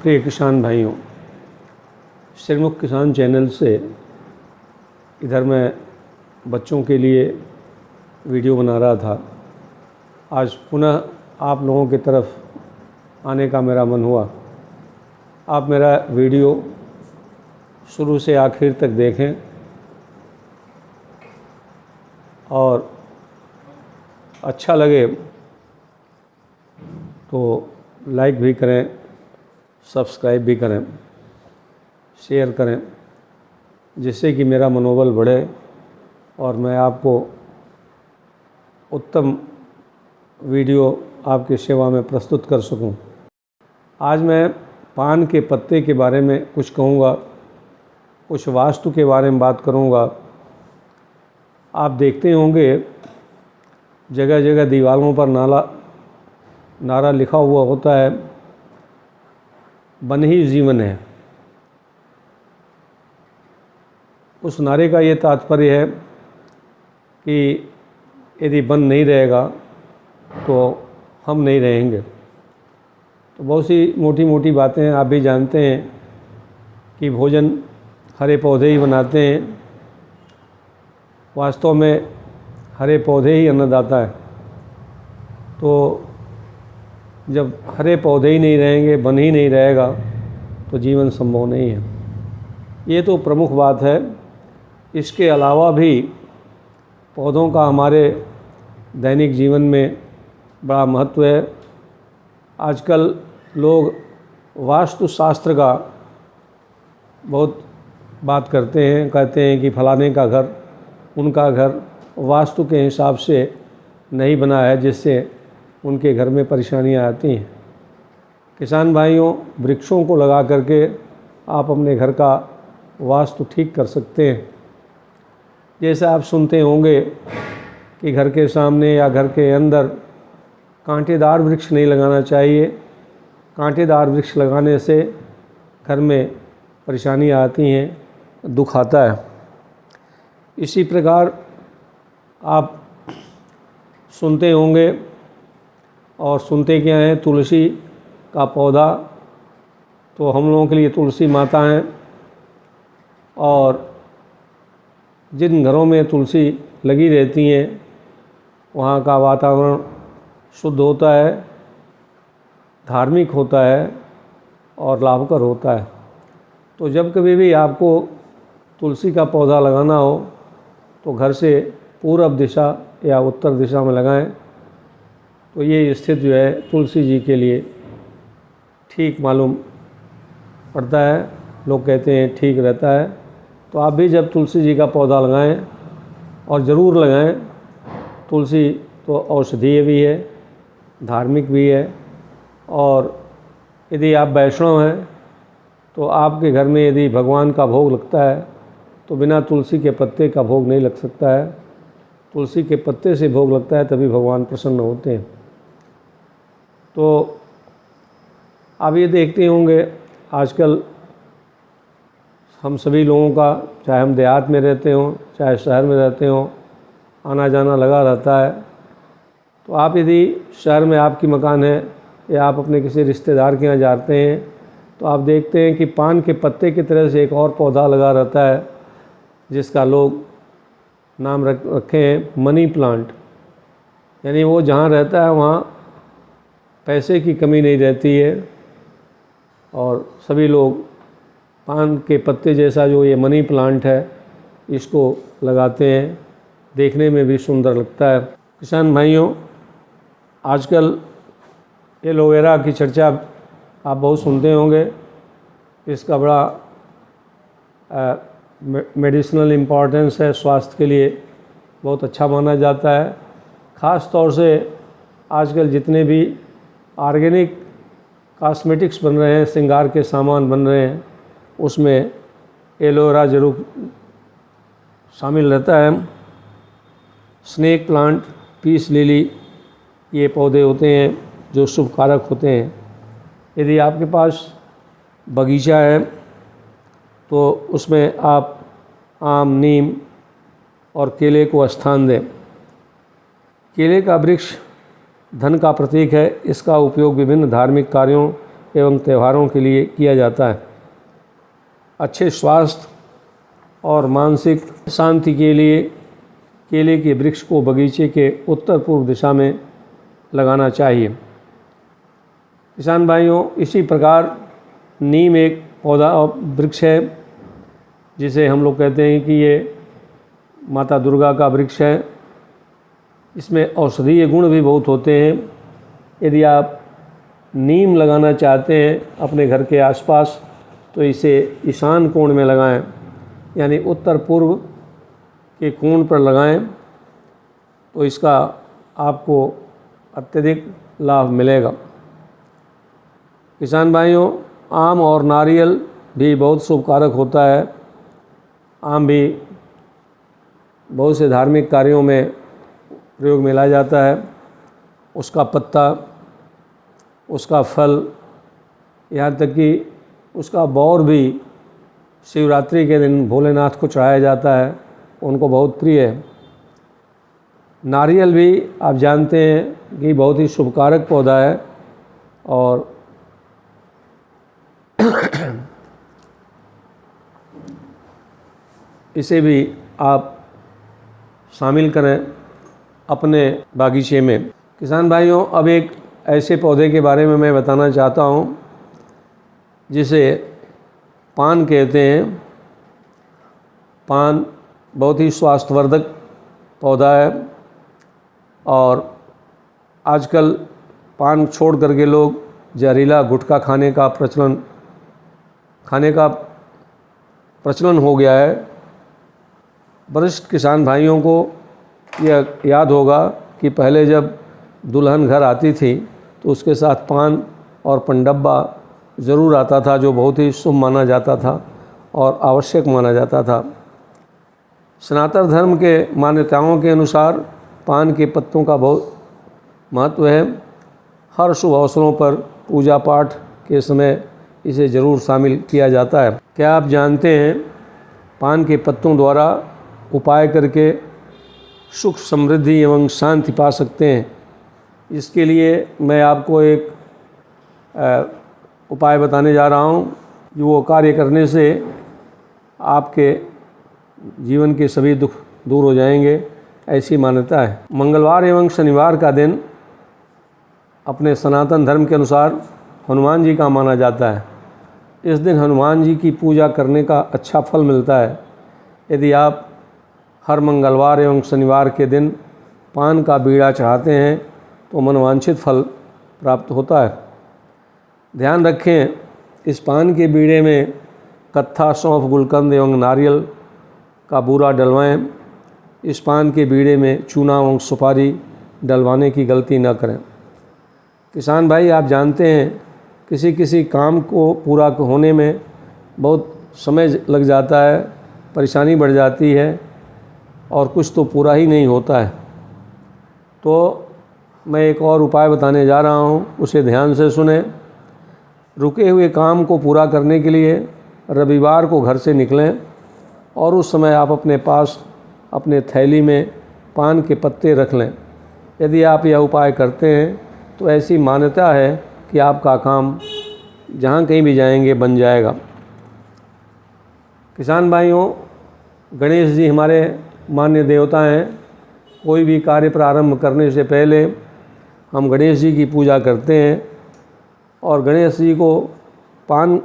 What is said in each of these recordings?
प्रिय किसान भाइयों, श्रीमुख किसान चैनल से इधर मैं बच्चों के लिए वीडियो बना रहा था। आज पुनः आप लोगों की तरफ आने का मेरा मन हुआ। आप मेरा वीडियो शुरू से आखिर तक देखें और अच्छा लगे तो लाइक भी करें, सब्सक्राइब भी करें, शेयर करें, जिससे कि मेरा मनोबल बढ़े और मैं आपको उत्तम वीडियो आपकी सेवा में प्रस्तुत कर सकूं। आज मैं पान के पत्ते के बारे में कुछ कहूँगा, कुछ वास्तु के बारे में बात करूँगा। आप देखते होंगे जगह जगह दीवारों पर नारा लिखा हुआ होता है, वन ही जीवन है। उस नारे का ये तात्पर्य है कि यदि वन नहीं रहेगा तो हम नहीं रहेंगे। तो बहुत सी मोटी मोटी बातें आप भी जानते हैं कि भोजन हरे पौधे ही बनाते हैं। वास्तव में हरे पौधे ही अन्नदाता है। तो जब हरे पौधे ही नहीं रहेंगे, वन ही नहीं रहेगा तो जीवन संभव नहीं है। ये तो प्रमुख बात है। इसके अलावा भी पौधों का हमारे दैनिक जीवन में बड़ा महत्व है। आजकल लोग वास्तुशास्त्र का बहुत बात करते हैं, कहते हैं कि फलाने का घर, उनका घर वास्तु के हिसाब से नहीं बना है, जिससे उनके घर में परेशानियां आती हैं। किसान भाइयों, वृक्षों को लगा करके आप अपने घर का वास्तु ठीक कर सकते हैं। जैसे आप सुनते होंगे कि घर के सामने या घर के अंदर कांटेदार वृक्ष नहीं लगाना चाहिए। कांटेदार वृक्ष लगाने से घर में परेशानियां आती हैं, दुख आता है। इसी प्रकार आप सुनते होंगे, और सुनते क्या हैं, तुलसी का पौधा। तो हम लोगों के लिए तुलसी माता हैं, और जिन घरों में तुलसी लगी रहती हैं वहाँ का वातावरण शुद्ध होता है, धार्मिक होता है और लाभकर होता है। तो जब कभी भी आपको तुलसी का पौधा लगाना हो तो घर से पूर्व दिशा या उत्तर दिशा में लगाएं। तो ये स्थित जो है तुलसी जी के लिए ठीक मालूम पड़ता है। लोग कहते हैं ठीक रहता है। तो आप भी जब तुलसी जी का पौधा लगाएं, और ज़रूर लगाएं। तुलसी तो औषधीय भी है, धार्मिक भी है। और यदि आप वैष्णव हैं तो आपके घर में यदि भगवान का भोग लगता है तो बिना तुलसी के पत्ते का भोग नहीं लग सकता है। तुलसी के पत्ते से भोग लगता है, तभी भगवान प्रसन्न होते हैं। तो आप ये देखते होंगे आजकल हम सभी लोगों का, चाहे हम देहात में रहते हों चाहे शहर में रहते हों, आना जाना लगा रहता है। तो आप यदि शहर में आपकी मकान है या आप अपने किसी रिश्तेदार के यहाँ जाते हैं तो आप देखते हैं कि पान के पत्ते की तरह से एक और पौधा लगा रहता है, जिसका लोग नाम रखे हैं मनी प्लांट। यानी वो जहाँ रहता है वहाँ पैसे की कमी नहीं रहती है, और सभी लोग पान के पत्ते जैसा जो ये मनी प्लांट है इसको लगाते हैं। देखने में भी सुंदर लगता है। किसान भाइयों, आजकल एलोवेरा की चर्चा आप बहुत सुनते होंगे। इसका बड़ा मेडिसिनल इम्पॉर्टेंस है, स्वास्थ्य के लिए बहुत अच्छा माना जाता है। ख़ास तौर से आजकल जितने भी ऑर्गेनिक कॉस्मेटिक्स बन रहे हैं, श्रृंगार के सामान बन रहे हैं, उसमें एलोवेरा ज़रूर शामिल रहता है। स्नेक प्लांट, पीस लिली, ये पौधे होते हैं जो शुभ कारक होते हैं। यदि आपके पास बगीचा है तो उसमें आप आम, नीम और केले को स्थान दें। केले का वृक्ष धन का प्रतीक है। इसका उपयोग विभिन्न धार्मिक कार्यों एवं त्योहारों के लिए किया जाता है। अच्छे स्वास्थ्य और मानसिक शांति के लिए केले के वृक्ष को बगीचे के उत्तर पूर्व दिशा में लगाना चाहिए। किसान भाइयों, इसी प्रकार नीम एक पौधा और वृक्ष है जिसे हम लोग कहते हैं कि ये माता दुर्गा का वृक्ष है। इसमें औषधीय गुण भी बहुत होते हैं। यदि आप नीम लगाना चाहते हैं अपने घर के आसपास तो इसे ईशान कोण में लगाएं, यानी उत्तर पूर्व के कोण पर लगाएं, तो इसका आपको अत्यधिक लाभ मिलेगा। किसान भाइयों, आम और नारियल भी बहुत शुभ कारक होता है। आम भी बहुत से धार्मिक कार्यों में प्रयोग में लाया जाता है। उसका पत्ता, उसका फल, यहाँ तक कि उसका बौर भी शिवरात्रि के दिन भोलेनाथ को चढ़ाया जाता है, उनको बहुत प्रिय है। नारियल भी आप जानते हैं कि बहुत ही शुभकारक पौधा है और इसे भी आप शामिल करें अपने बागीचे में। किसान भाइयों, अब एक ऐसे पौधे के बारे में मैं बताना चाहता हूँ जिसे पान कहते हैं। पान बहुत ही स्वास्थ्यवर्धक पौधा है और आजकल पान छोड़ करके लोग जहरीला गुटखा खाने का प्रचलन हो गया है। वरिष्ठ किसान भाइयों को यह याद होगा कि पहले जब दुल्हन घर आती थी तो उसके साथ पान और पनडब्बा ज़रूर आता था, जो बहुत ही शुभ माना जाता था और आवश्यक माना जाता था। सनातन धर्म के मान्यताओं के अनुसार पान के पत्तों का बहुत महत्व है। हर शुभ अवसरों पर पूजा पाठ के समय इसे ज़रूर शामिल किया जाता है। क्या आप जानते हैं पान के पत्तों द्वारा उपाय करके सुख समृद्धि एवं शांति पा सकते हैं? इसके लिए मैं आपको एक उपाय बताने जा रहा हूँ। वो कार्य करने से आपके जीवन के सभी दुख दूर हो जाएंगे, ऐसी मान्यता है। मंगलवार एवं शनिवार का दिन अपने सनातन धर्म के अनुसार हनुमान जी का माना जाता है। इस दिन हनुमान जी की पूजा करने का अच्छा फल मिलता है। यदि आप हर मंगलवार एवं शनिवार के दिन पान का बीड़ा चढ़ाते हैं तो मनवांछित फल प्राप्त होता है। ध्यान रखें, इस पान के बीड़े में कत्था, सौंफ, गुलकंद एवं नारियल का बूरा डलवाएं। इस पान के बीड़े में चूना एवं सुपारी डलवाने की गलती न करें। किसान भाई, आप जानते हैं किसी काम को पूरा होने में बहुत समय लग जाता है, परेशानी बढ़ जाती है और कुछ तो पूरा ही नहीं होता है। तो मैं एक और उपाय बताने जा रहा हूँ, उसे ध्यान से सुने। रुके हुए काम को पूरा करने के लिए रविवार को घर से निकलें और उस समय आप अपने पास अपने थैली में पान के पत्ते रख लें। यदि आप यह उपाय करते हैं तो ऐसी मान्यता है कि आपका काम जहाँ कहीं भी जाएंगे बन जाएगा। किसान भाइयों, गणेश जी हमारे मान्य देवता हैं। कोई भी कार्य प्रारंभ करने से पहले हम गणेश जी की पूजा करते हैं और गणेश जी को पान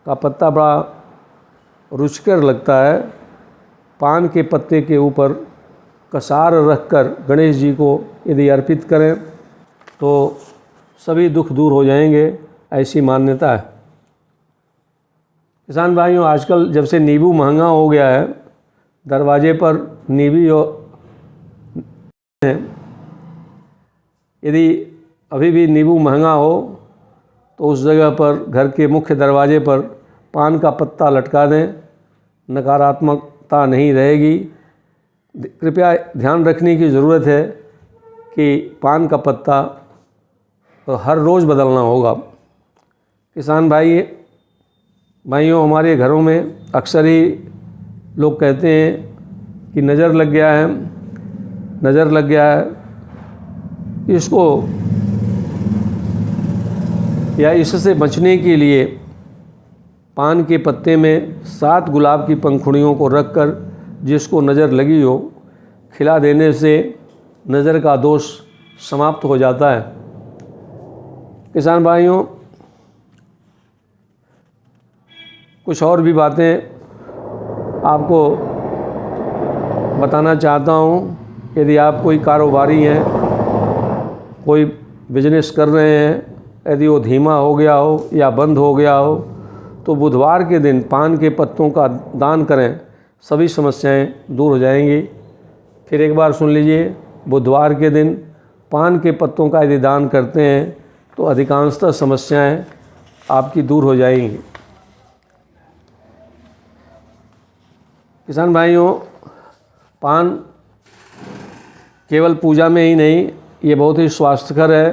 का पत्ता बड़ा रुचिकर लगता है। पान के पत्ते के ऊपर कसार रखकर गणेश जी को यदि अर्पित करें तो सभी दुख दूर हो जाएंगे, ऐसी मान्यता है। किसान भाइयों, आजकल जब से नींबू महंगा हो गया है, दरवाजे पर नींबू है। यदि अभी भी नींबू महंगा हो तो उस जगह पर घर के मुख्य दरवाजे पर पान का पत्ता लटका दें, नकारात्मकता नहीं रहेगी। कृपया ध्यान रखने की ज़रूरत है कि पान का पत्ता तो हर रोज़ बदलना होगा। किसान भाइयों, हमारे घरों में अक्सर ही लोग कहते हैं कि नज़र लग गया है। या इससे बचने के लिए पान के पत्ते में 7 गुलाब की पंखुड़ियों को रखकर जिसको नज़र लगी हो खिला देने से नज़र का दोष समाप्त हो जाता है। किसान भाइयों, कुछ और भी बातें आपको बताना चाहता हूँ। यदि आप कोई कारोबारी हैं, कोई बिजनेस कर रहे हैं, यदि वो धीमा हो गया हो या बंद हो गया हो तो बुधवार के दिन पान के पत्तों का दान करें, सभी समस्याएं दूर हो जाएंगी। फिर एक बार सुन लीजिए, बुधवार के दिन पान के पत्तों का यदि दान करते हैं तो अधिकांशतः समस्याएं आपकी दूर हो जाएंगी। किसान भाइयों, पान केवल पूजा में ही नहीं, ये बहुत ही स्वास्थ्यकर है।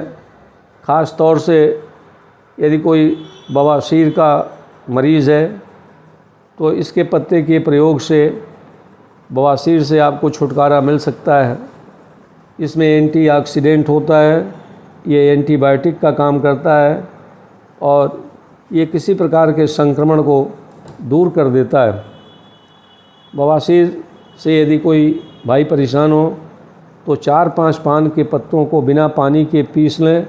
ख़ास तौर से यदि कोई बवासीर का मरीज़ है तो इसके पत्ते के प्रयोग से बवासीर से आपको छुटकारा मिल सकता है। इसमें एंटीऑक्सीडेंट होता है, ये एंटीबायोटिक का काम करता है और ये किसी प्रकार के संक्रमण को दूर कर देता है। बवासीर से यदि कोई भाई परेशान हो तो 4-5 पान के पत्तों को बिना पानी के पीस लें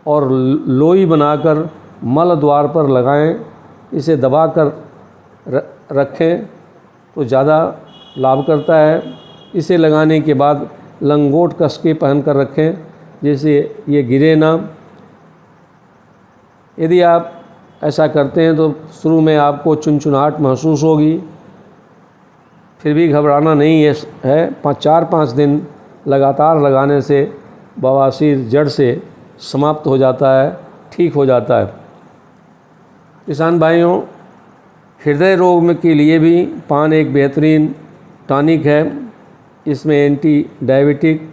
और लोई बनाकर मल द्वार पर लगाएं। इसे दबाकर रखें तो ज़्यादा लाभ करता है। इसे लगाने के बाद लंगोट कस के पहन कर रखें, जैसे ये गिरे ना। यदि आप ऐसा करते हैं तो शुरू में आपको चुनचुनाहट महसूस होगी, फिर भी घबराना नहीं है। 4-5 दिन लगातार लगाने से बवासीर जड़ से समाप्त हो जाता है, ठीक हो जाता है। किसान भाइयों, हृदय रोग में के लिए भी पान एक बेहतरीन टॉनिक है। इसमें anti diabetic,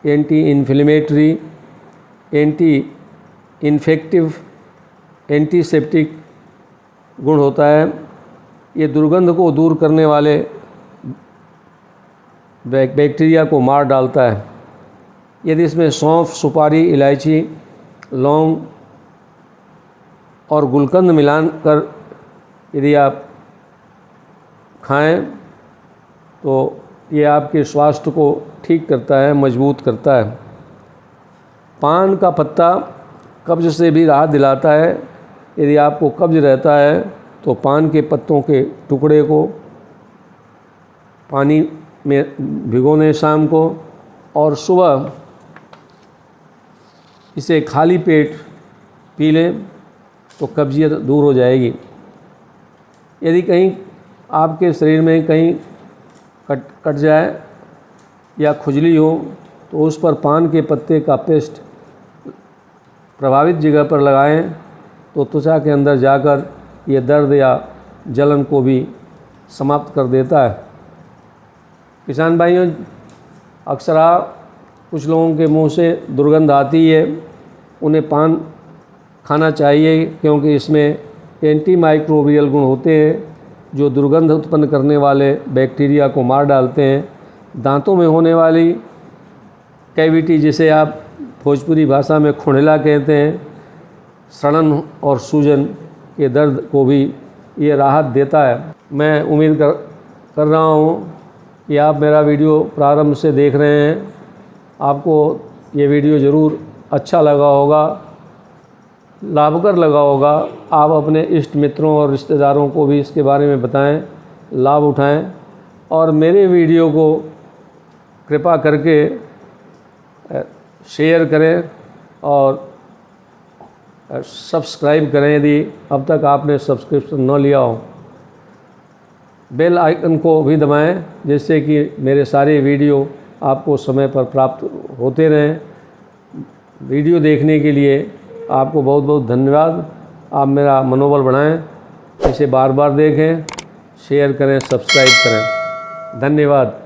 anti inflammatory, anti infective, antiseptic गुण होता है। ये दुर्गंध को दूर करने वाले बैक्टीरिया को मार डालता है। यदि इसमें सौंफ, सुपारी, इलायची, लौंग और गुलकंद मिलाकर यदि आप खाएं तो ये आपके स्वास्थ्य को ठीक करता है, मजबूत करता है। पान का पत्ता कब्ज़ से भी राहत दिलाता है। यदि आपको कब्ज़ रहता है तो पान के पत्तों के टुकड़े को पानी में भिगोने शाम को, और सुबह इसे खाली पेट पी लें तो कब्जियत दूर हो जाएगी। यदि कहीं आपके शरीर में कहीं कट जाए या खुजली हो तो उस पर पान के पत्ते का पेस्ट प्रभावित जगह पर लगाएं तो त्वचा के अंदर जाकर ये दर्द या जलन को भी समाप्त कर देता है। किसान भाइयों, अक्सर कुछ लोगों के मुंह से दुर्गंध आती है, उन्हें पान खाना चाहिए क्योंकि इसमें एंटी माइक्रोबियल गुण होते हैं जो दुर्गंध उत्पन्न करने वाले बैक्टीरिया को मार डालते हैं। दांतों में होने वाली कैविटी, जिसे आप भोजपुरी भाषा में खुंडला कहते हैं, सड़न और सूजन के दर्द को भी ये राहत देता है। मैं उम्मीद कर रहा हूँ कि आप मेरा वीडियो प्रारंभ से देख रहे हैं, आपको ये वीडियो ज़रूर अच्छा लगा होगा, लाभकर लगा होगा। आप अपने इष्ट मित्रों और रिश्तेदारों को भी इसके बारे में बताएं, लाभ उठाएं और मेरे वीडियो को कृपा करके शेयर करें और सब्सक्राइब करें यदि अब तक आपने सब्सक्रिप्शन न लिया हो। बेल आइकन को भी दबाएं जिससे कि मेरे सारे वीडियो आपको समय पर प्राप्त होते रहें। वीडियो देखने के लिए आपको बहुत बहुत धन्यवाद। आप मेरा मनोबल बढ़ाएं, इसे बार बार देखें, शेयर करें, सब्सक्राइब करें। धन्यवाद।